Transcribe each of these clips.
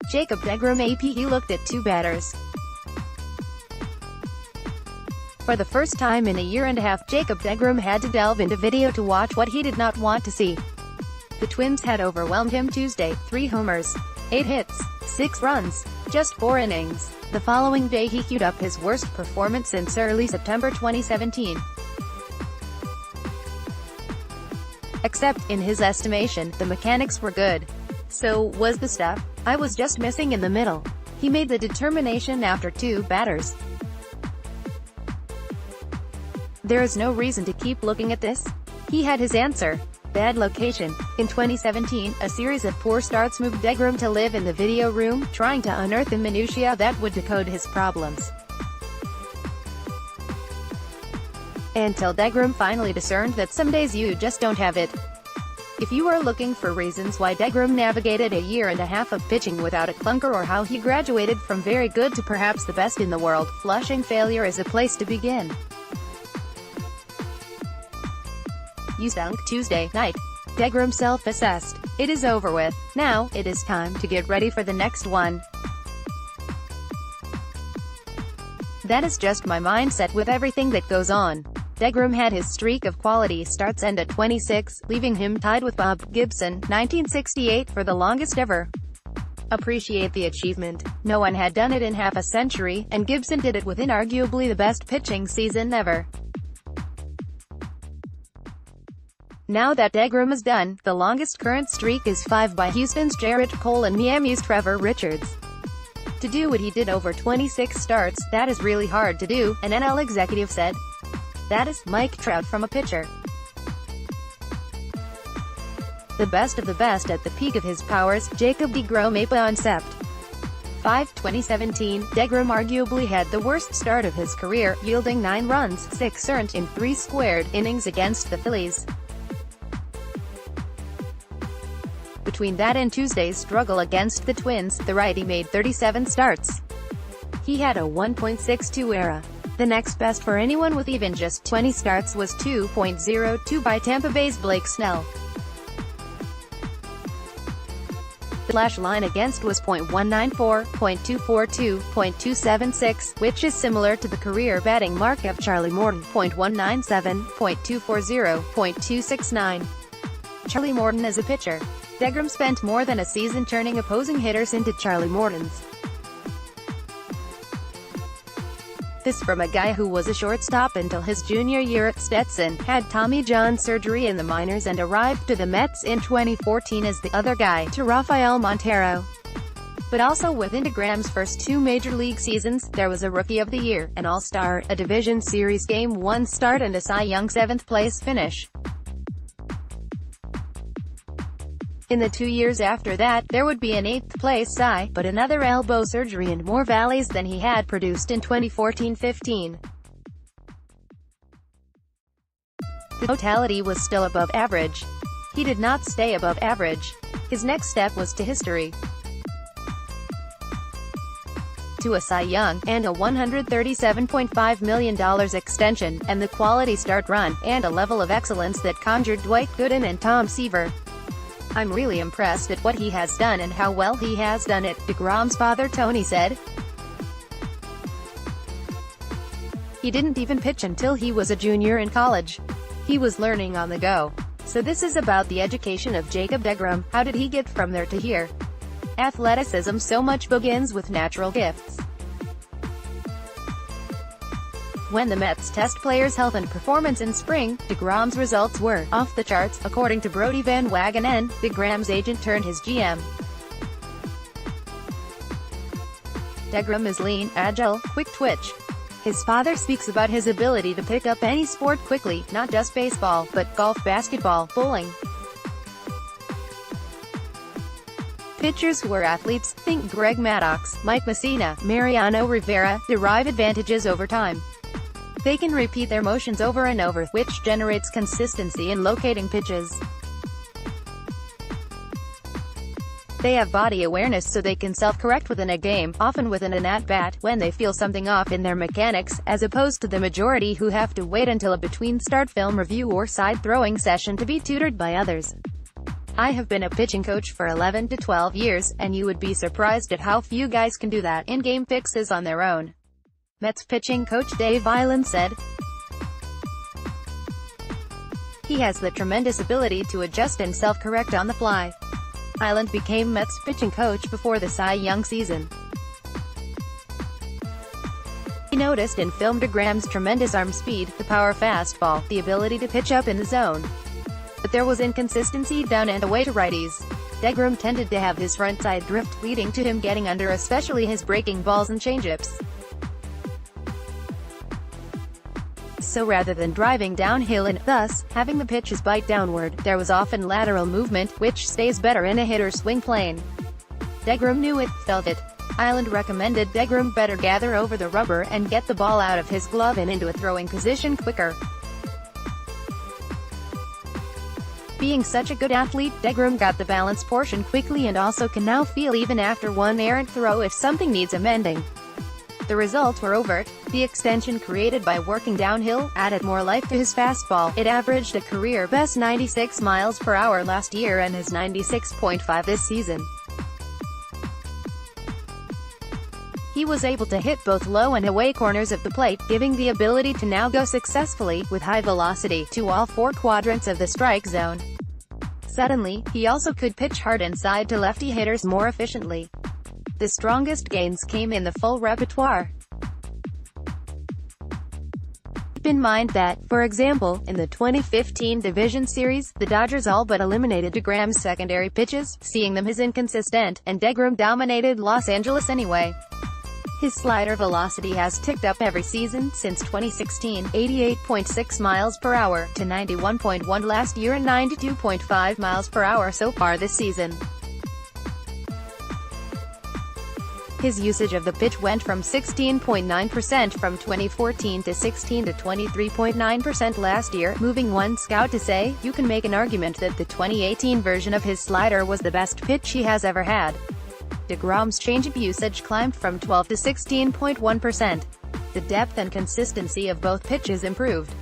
Jacob deGrom AP. He looked at two batters. For the first time in a year and a half, Jacob deGrom had to delve into video to watch what he did not want to see. The Twins had overwhelmed him Tuesday, 3 homers, 8 hits, 6 runs, just 4 innings. The following day he queued up his worst performance since early September 2017. Except, in his estimation, the mechanics were good. So, was the stuff? I was just missing in the middle. He made the determination after 2 batters. There is no reason to keep looking at this. He had his answer. Bad location. In 2017, a series of poor starts moved deGrom to live in the video room, trying to unearth the minutiae that would decode his problems. Until deGrom finally discerned that some days you just don't have it. If you are looking for reasons why deGrom navigated a year and a half of pitching without a clunker, or how he graduated from very good to perhaps the best in the world, Flushing failure is a place to begin. You stunk Tuesday night. deGrom self-assessed. It is over with. Now, it is time to get ready for the next one. That is just my mindset with everything that goes on. deGrom had his streak of quality starts end at 26, leaving him tied with Bob Gibson, 1968, for the longest ever. Appreciate the achievement. No one had done it in half a century, and Gibson did it with inarguably the best pitching season ever. Now that deGrom is done, the longest current streak is 5 by Houston's Jarrett Cole and Miami's Trevor Richards. To do what he did over 26 starts, that is really hard to do, an NL executive said. That is Mike Trout from a pitcher. The best of the best at the peak of his powers, Jacob deGrom AP on Sept. 5, 2017, deGrom arguably had the worst start of his career, yielding 9 runs, 6 earned, in 3 squared innings against the Phillies. Between that and Tuesday's struggle against the Twins, the righty made 37 starts. He had a 1.62 ERA. The next best for anyone with even just 20 starts was 2.02 by Tampa Bay's Blake Snell. The slash line against was .194, .242, .276, which is similar to the career batting mark of Charlie Morton, .197, .240, .269. Charlie Morton as a pitcher. deGrom spent more than a season turning opposing hitters into Charlie Mortons. This from a guy who was a shortstop until his junior year at Stetson, had Tommy John surgery in the minors and arrived to the Mets in 2014 as the other guy to Rafael Montero. But also within deGrom's first 2 major league seasons, there was a Rookie of the Year, an All-Star, a Division Series Game 1 start and a Cy Young 7th-place finish. In the 2 years after that, there would be an 8th-place Cy, but another elbow surgery and more valleys than he had produced in 2014-15. The totality was still above average. He did not stay above average. His next step was to history. To a Cy Young, and a $137.5 million extension, and the quality start run, and a level of excellence that conjured Dwight Gooden and Tom Seaver. I'm really impressed at what he has done and how well he has done it, deGrom's father Tony said. He didn't even pitch until he was a junior in college. He was learning on the go. So this is about the education of Jacob deGrom. How did he get from there to here? Athleticism so much begins with natural gifts. When the Mets test players' health and performance in spring, deGrom's results were off the charts, according to Brodie Van Wagenen, deGrom's agent turned his GM. deGrom is lean, agile, quick twitch. His father speaks about his ability to pick up any sport quickly, not just baseball, but golf, basketball, bowling. Pitchers who are athletes, think Greg Maddux, Mike Mussina, Mariano Rivera, derive advantages over time. They can repeat their motions over and over, which generates consistency in locating pitches. They have body awareness so they can self-correct within a game, often within an at-bat, when they feel something off in their mechanics, as opposed to the majority who have to wait until a between-start film review or side-throwing session to be tutored by others. I have been a pitching coach for 11 to 12 years, and you would be surprised at how few guys can do that in-game fixes on their own. Mets pitching coach Dave Eiland said. He has the tremendous ability to adjust and self-correct on the fly. Eiland became Mets pitching coach before the Cy Young season. He noticed and filmed deGrom's tremendous arm speed, the power fastball, the ability to pitch up in the zone. But there was inconsistency down and away to righties. deGrom tended to have his front side drift, leading to him getting under especially his breaking balls and changeups. So rather than driving downhill and, thus, having the pitches bite downward, there was often lateral movement, which stays better in a hitter's swing plane. deGrom knew it, felt it. Eiland recommended deGrom better gather over the rubber and get the ball out of his glove and into a throwing position quicker. Being such a good athlete, deGrom got the balance portion quickly and also can now feel even after one errant throw if something needs amending. The results were overt. The extension created by working downhill added more life to his fastball. It averaged a career-best 96 miles per hour last year and is 96.5 this season. He was able to hit both low and away corners of the plate, giving the ability to now go successfully, with high velocity, to all four quadrants of the strike zone. Suddenly, he also could pitch hard inside to lefty hitters more efficiently. The strongest gains came in the full repertoire. Keep in mind that, for example, in the 2015 Division Series, the Dodgers all but eliminated deGrom's secondary pitches, seeing them as inconsistent, and deGrom dominated Los Angeles anyway. His slider velocity has ticked up every season since 2016, 88.6 miles per hour, to 91.1 last year and 92.5 miles per hour so far this season. His usage of the pitch went from 16.9% from 2014 to 16 to 23.9% last year, moving one scout to say, "You can make an argument that the 2018 version of his slider was the best pitch he has ever had." deGrom's changeup usage climbed from 12 to 16.1%. The depth and consistency of both pitches improved.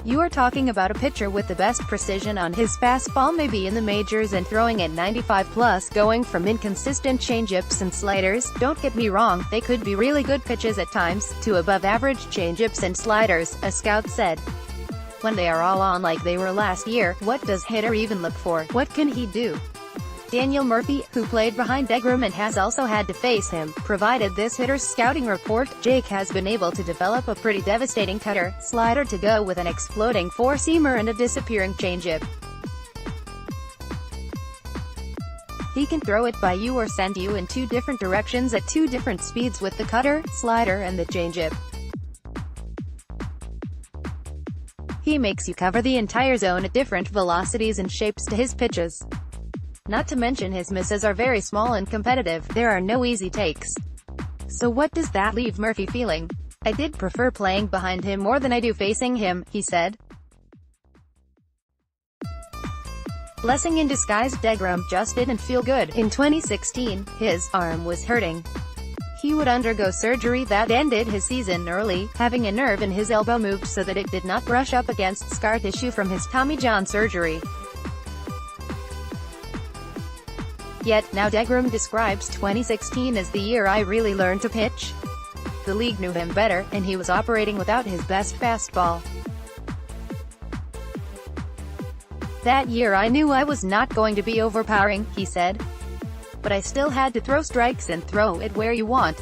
You are talking about a pitcher with the best precision on his fastball maybe in the majors and throwing at 95+, going from inconsistent changeups and sliders, don't get me wrong, they could be really good pitches at times, to above-average changeups and sliders, a scout said. When they are all on like they were last year, what does hitter even look for? What can he do? Daniel Murphy, who played behind deGrom and has also had to face him, provided this hitter's scouting report. Jake has been able to develop a pretty devastating cutter, slider to go with an exploding four-seamer and a disappearing changeup. He can throw it by you or send you in two different directions at two different speeds with the cutter, slider and the changeup. He makes you cover the entire zone at different velocities and shapes to his pitches. Not to mention his misses are very small and competitive, there are no easy takes. So what does that leave Murphy feeling? I did prefer playing behind him more than I do facing him, he said. Blessing in disguise, deGrom just didn't feel good. In 2016, his arm was hurting. He would undergo surgery that ended his season early, having a nerve in his elbow moved so that it did not brush up against scar tissue from his Tommy John surgery. Yet, now deGrom describes 2016 as the year I really learned to pitch. The league knew him better, and he was operating without his best fastball. That year I knew I was not going to be overpowering, he said. But I still had to throw strikes and throw it where you want.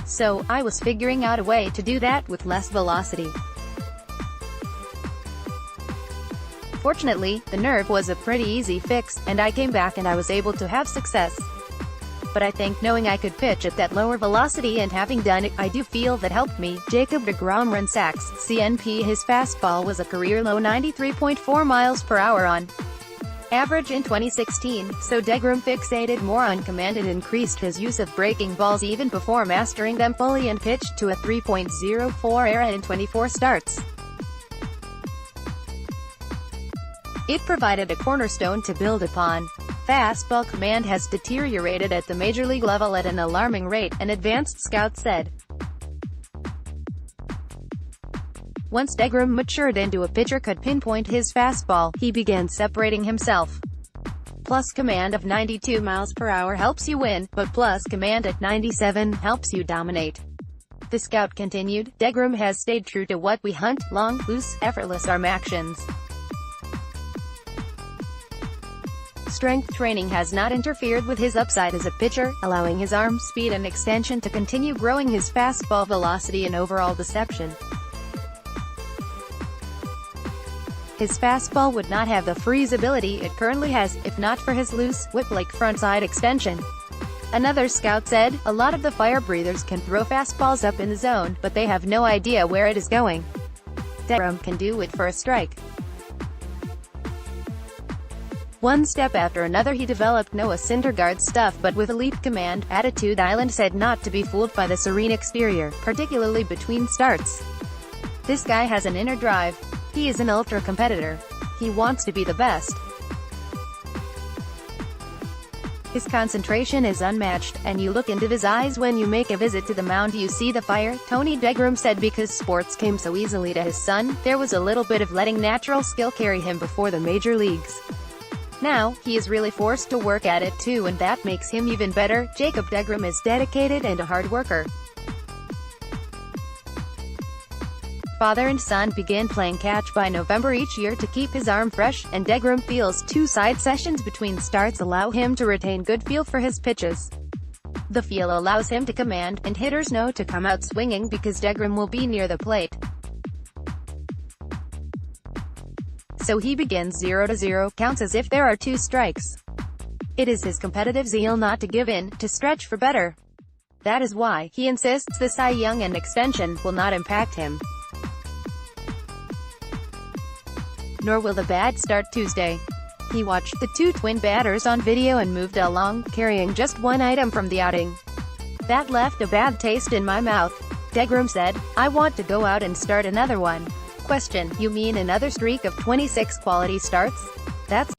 So, I was figuring out a way to do that with less velocity. Fortunately, the nerve was a pretty easy fix, and I came back and I was able to have success. But I think knowing I could pitch at that lower velocity and having done it, I do feel that helped me. Jacob deGrom ran sacks, CNP. His fastball was a career-low 93.4 miles per hour on average in 2016, so deGrom fixated more on command and increased his use of breaking balls even before mastering them fully and pitched to a 3.04 ERA in 24 starts. It provided a cornerstone to build upon. Fastball command has deteriorated at the major league level at an alarming rate, an advanced scout said. Once deGrom matured into a pitcher could pinpoint his fastball, he began separating himself. Plus command of 92 miles per hour helps you win, but plus command at 97 helps you dominate. The scout continued, deGrom has stayed true to what we hunt, long, loose, effortless arm actions. Strength training has not interfered with his upside as a pitcher, allowing his arm speed and extension to continue growing his fastball velocity and overall deception. His fastball would not have the freeze ability it currently has, if not for his loose, whip-like frontside extension. Another scout said, a lot of the fire breathers can throw fastballs up in the zone, but they have no idea where it is going. deGrom can do it for a strike. One step after another he developed Noah Syndergaard stuff, but with elite command, attitude. Island said not to be fooled by the serene exterior, particularly between starts. This guy has an inner drive. He is an ultra competitor. He wants to be the best. His concentration is unmatched, and you look into his eyes when you make a visit to the mound. You see the fire, Tony deGrom said. Because sports came so easily to his son, there was a little bit of letting natural skill carry him before the major leagues. Now, he is really forced to work at it too, and that makes him even better. Jacob deGrom is dedicated and a hard worker. Father and son began playing catch by November each year to keep his arm fresh, and deGrom feels 2 side sessions between starts allow him to retain good feel for his pitches. The feel allows him to command, and hitters know to come out swinging because deGrom will be near the plate. So he begins 0-0 counts as if there are 2 strikes. It is his competitive zeal not to give in, to stretch for better. That is why, he insists, the Cy Young and extension will not impact him. Nor will the bad start Tuesday. He watched the 2 twin batters on video and moved along, carrying just 1 item from the outing. That left a bad taste in my mouth. deGrom said, I want to go out and start another one. Question, you mean another streak of 26 quality starts? That's